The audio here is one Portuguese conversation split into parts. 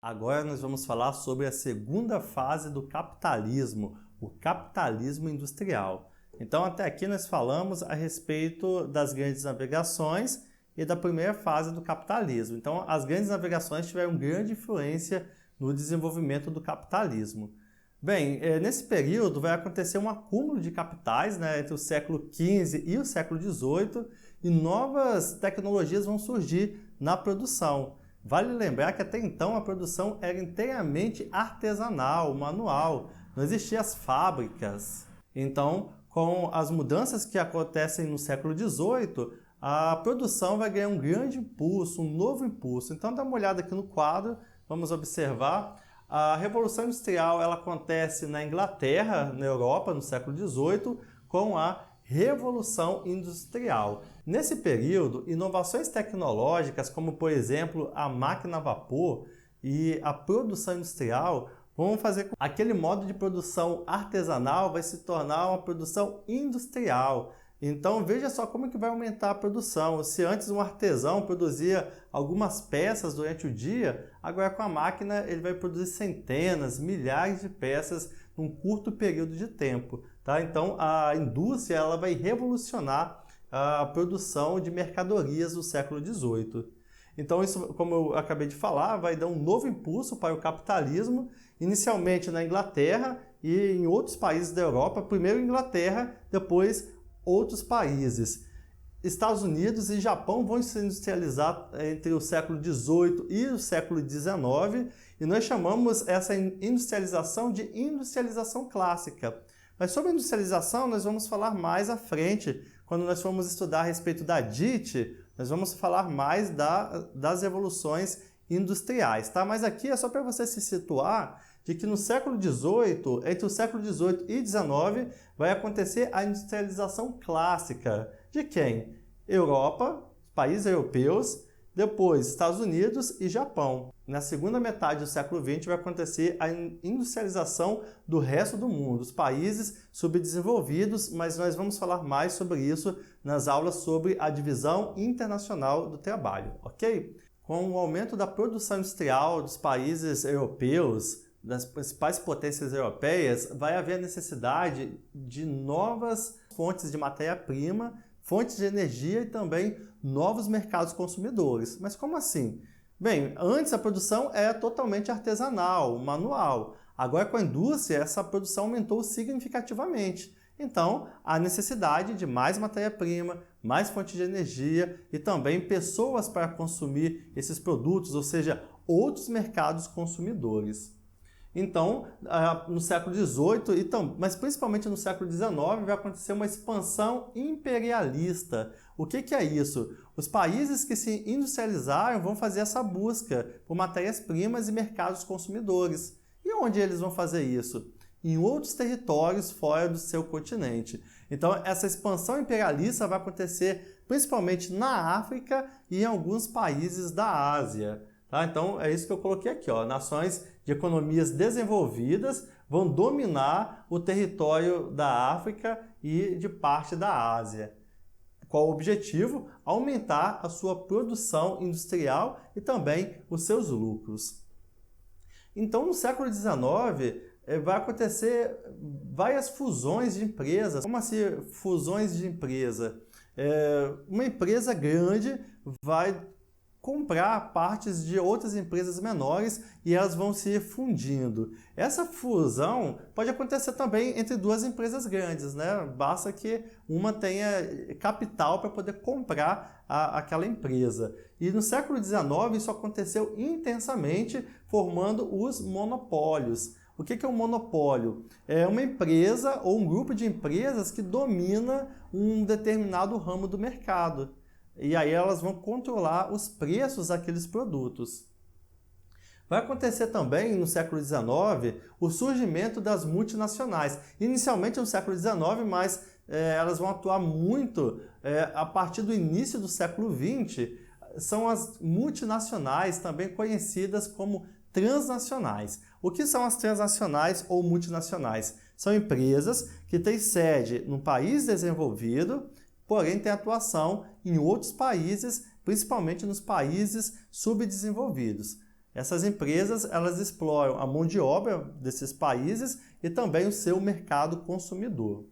Agora nós vamos falar sobre a segunda fase do capitalismo, o capitalismo industrial. Então até aqui nós falamos a respeito das grandes navegações e da primeira fase do capitalismo. Então as grandes navegações tiveram grande influência no desenvolvimento do capitalismo. Bem, nesse período vai acontecer um acúmulo de capitais, entre o século XV e o século XVIII e novas tecnologias vão surgir na produção. Vale lembrar que até então a produção era inteiramente artesanal, manual, não existiam as fábricas. Então, com as mudanças que acontecem no século XVIII, a produção vai ganhar um grande impulso, um novo impulso. Então dá uma olhada aqui no quadro, vamos observar. A Revolução Industrial ela acontece na Inglaterra, na Europa, no século XVIII, com a Revolução Industrial. Nesse período, inovações tecnológicas, como por exemplo a máquina a vapor e a produção industrial, vão fazer com que aquele modo de produção artesanal vai se tornar uma produção industrial. Então veja só como que vai aumentar a produção. Se antes um artesão produzia algumas peças durante o dia, agora com a máquina ele vai produzir centenas, milhares de peças num curto período de tempo. Tá? Então a indústria ela vai revolucionar a produção de mercadorias do século XVIII. Então isso, como eu acabei de falar, vai dar um novo impulso para o capitalismo, inicialmente na Inglaterra e em outros países da Europa, primeiro Inglaterra, depois outros países. Estados Unidos e Japão vão se industrializar entre o século XVIII e o século XIX e nós chamamos essa industrialização de industrialização clássica. Mas sobre a industrialização nós vamos falar mais à frente, quando nós formos estudar a respeito da DIT, nós vamos falar mais das revoluções industriais, tá? Mas aqui é só para você se situar de que no século XVIII, entre o século XVIII e XIX, vai acontecer a industrialização clássica. De quem? Europa, países europeus, depois Estados Unidos e Japão. Na segunda metade do século XX vai acontecer a industrialização do resto do mundo, os países subdesenvolvidos, mas nós vamos falar mais sobre isso nas aulas sobre a divisão internacional do trabalho, ok? Com o aumento da produção industrial dos países europeus, das principais potências europeias, vai haver a necessidade de novas fontes de matéria-prima, fontes de energia e também novos mercados consumidores. Mas como assim? Bem, antes a produção era totalmente artesanal, manual. Agora com a indústria essa produção aumentou significativamente. Então, há necessidade de mais matéria-prima, mais fonte de energia e também pessoas para consumir esses produtos, ou seja, outros mercados consumidores. Então, no século XVIII, mas principalmente no século XIX, vai acontecer uma expansão imperialista. O que é isso? Os países que se industrializaram vão fazer essa busca por matérias-primas e mercados consumidores. E onde eles vão fazer isso? Em outros territórios fora do seu continente. Então, essa expansão imperialista vai acontecer principalmente na África e em alguns países da Ásia. Tá? Então, é isso que eu coloquei aqui. Nações de economias desenvolvidas vão dominar o território da África e de parte da Ásia. Qual o objetivo? Aumentar a sua produção industrial e também os seus lucros. Então, no século XIX, vai acontecer várias fusões de empresas. Como assim fusões de empresa? Uma empresa grande vai comprar partes de outras empresas menores e elas vão se fundindo. Essa fusão pode acontecer também entre duas empresas grandes, Basta que uma tenha capital para poder comprar aquela empresa. E no século XIX isso aconteceu intensamente, formando os monopólios. O que é um monopólio? É uma empresa ou um grupo de empresas que domina um determinado ramo do mercado. E aí elas vão controlar os preços daqueles produtos. Vai acontecer também, no século XIX, o surgimento das multinacionais. Inicialmente no século XIX, mas elas vão atuar muito a partir do início do século XX. São as multinacionais, também conhecidas como transnacionais. O que são as transnacionais ou multinacionais? São empresas que têm sede num país desenvolvido, porém tem atuação em outros países, principalmente nos países subdesenvolvidos. Essas empresas, elas exploram a mão de obra desses países e também o seu mercado consumidor.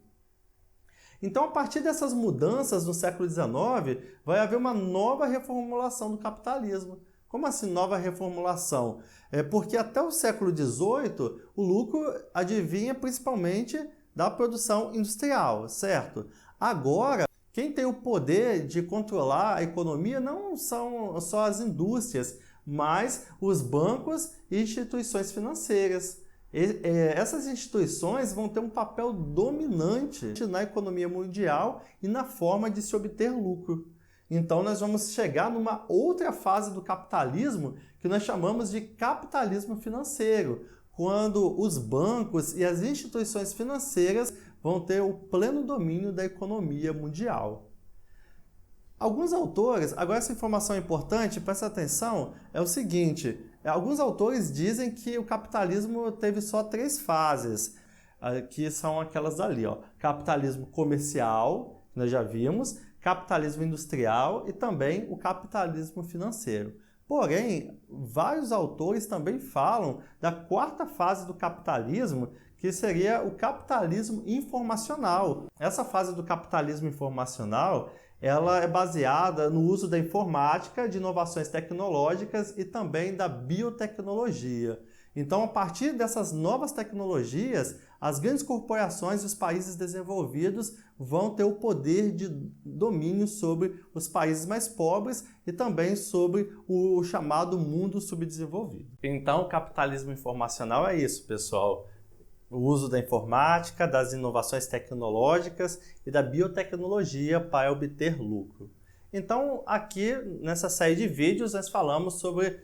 Então, a partir dessas mudanças no século XIX, vai haver uma nova reformulação do capitalismo. Como assim nova reformulação? É porque até o século XVIII, o lucro advinha principalmente da produção industrial, certo? Agora, quem tem o poder de controlar a economia não são só as indústrias, mas os bancos e instituições financeiras. Essas instituições vão ter um papel dominante na economia mundial e na forma de se obter lucro. Então, nós vamos chegar numa outra fase do capitalismo que nós chamamos de capitalismo financeiro, quando os bancos e as instituições financeiras vão ter o pleno domínio da economia mundial. Alguns autores, agora essa informação é importante, presta atenção, é o seguinte, alguns autores dizem que o capitalismo teve só 3 fases, que são aquelas ali, ó, capitalismo comercial, que nós já vimos, capitalismo industrial e também o capitalismo financeiro. Porém, vários autores também falam da 4ª fase do capitalismo, que seria o capitalismo informacional. Essa fase do capitalismo informacional, ela é baseada no uso da informática, de inovações tecnológicas e também da biotecnologia. Então, a partir dessas novas tecnologias, as grandes corporações e os países desenvolvidos vão ter o poder de domínio sobre os países mais pobres e também sobre o chamado mundo subdesenvolvido. Então, o capitalismo informacional é isso, pessoal. O uso da informática, das inovações tecnológicas e da biotecnologia para obter lucro. Então, aqui nessa série de vídeos, nós falamos sobre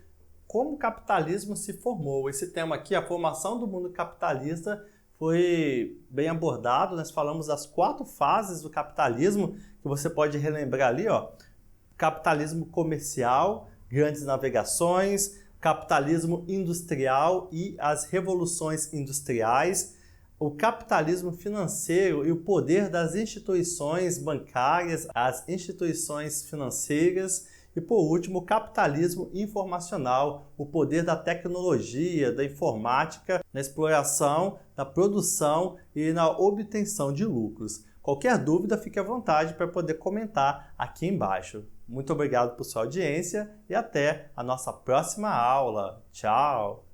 como o capitalismo se formou. Esse tema aqui, a formação do mundo capitalista, foi bem abordado. Nós falamos das 4 fases do capitalismo, que você pode relembrar ali, ó. Capitalismo comercial, grandes navegações, capitalismo industrial e as revoluções industriais, o capitalismo financeiro e o poder das instituições bancárias, as instituições financeiras e, por último, o capitalismo informacional, o poder da tecnologia, da informática, na exploração, na produção e na obtenção de lucros. Qualquer dúvida, fique à vontade para poder comentar aqui embaixo. Muito obrigado por sua audiência e até a nossa próxima aula. Tchau!